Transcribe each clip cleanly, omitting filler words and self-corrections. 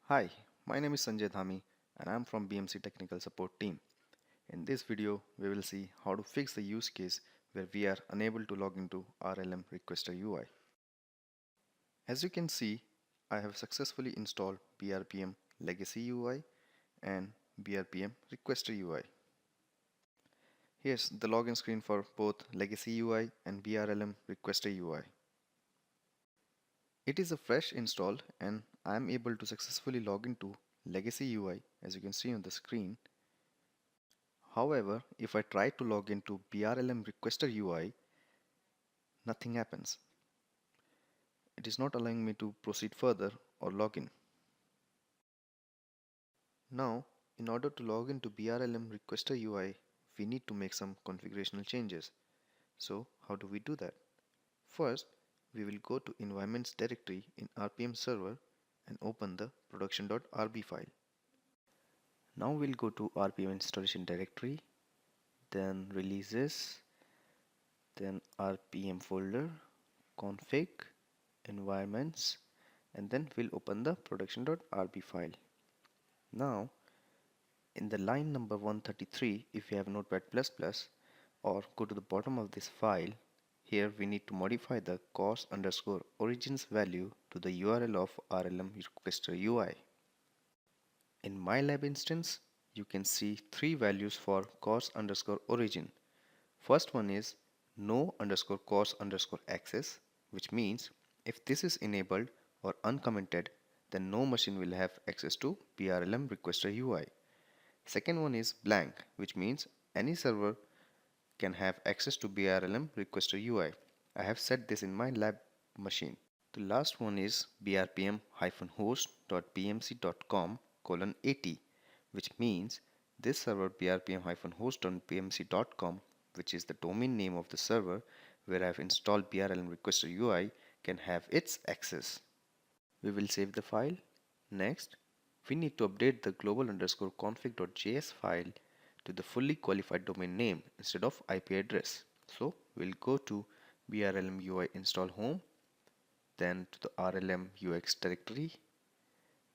Hi, my name is Sanjay Dhami and I am from BMC Technical Support Team. In this video, we will see how to fix the use case where we are unable to log into RLM Requester UI. As you can see, I have successfully installed BRPM Legacy UI and BRPM Requester UI. Here's the login screen for both Legacy UI and BRLM Requester UI. It is a fresh install and I am able to successfully log into Legacy UI as you can see on the screen. However, if I try to log into BRLM Requester UI, nothing happens. It is not allowing me to proceed further or log in. Now, in order to log into BRLM Requester UI, we need to make some configurational changes. So, how do we do that? First, we will go to environments directory in RPM server and open the production.rb file. Now we'll go to RPM installation directory, then releases, then RPM folder, config, environments, and then we'll open the production.rb file. Now in the line number 133, if you have notepad++ or go to the bottom of this file, here we need to modify the cos_origins value to the URL of RLM requester UI. In my lab instance, you can see three values for cos_origin. First one is no_cos_access, which means if this is enabled or uncommented, then no machine will have access to BRLM requester UI. Second one is blank, which means any server can have access to BRLM requester UI. I have set this in my lab machine. The last one is brpm-host.bmc.com:80, which means this server brpm-host.bmc.com, which is the domain name of the server where I have installed BRLM requester UI, can have its access. We will save the file. Next, we need to update the global_config.js file to the fully qualified domain name instead of IP address. So we'll go to BRLM UI install home, then to the RLM UX directory,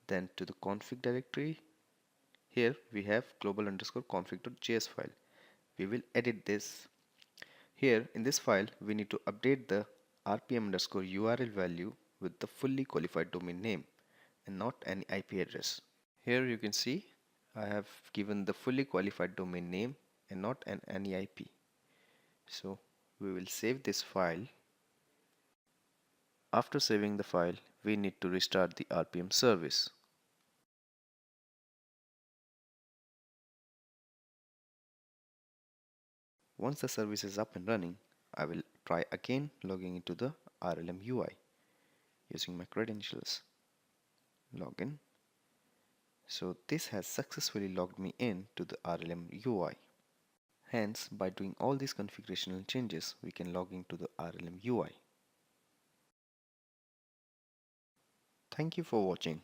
then to the config directory. Here we have global_config.js file. We will edit this. Here in this file, we need to update the RPM_URL value with the fully qualified domain name and not any IP address. Here you can see I have given the fully qualified domain name and not any IP. So we will save this file. After saving the file, we need to restart the RPM service. Once the service is up and running, I will try again logging into the RLM UI using my credentials. Login. So this has successfully logged me in to the RLM UI. Hence, by doing all these configurational changes, we can log into the RLM UI. Thank you for watching.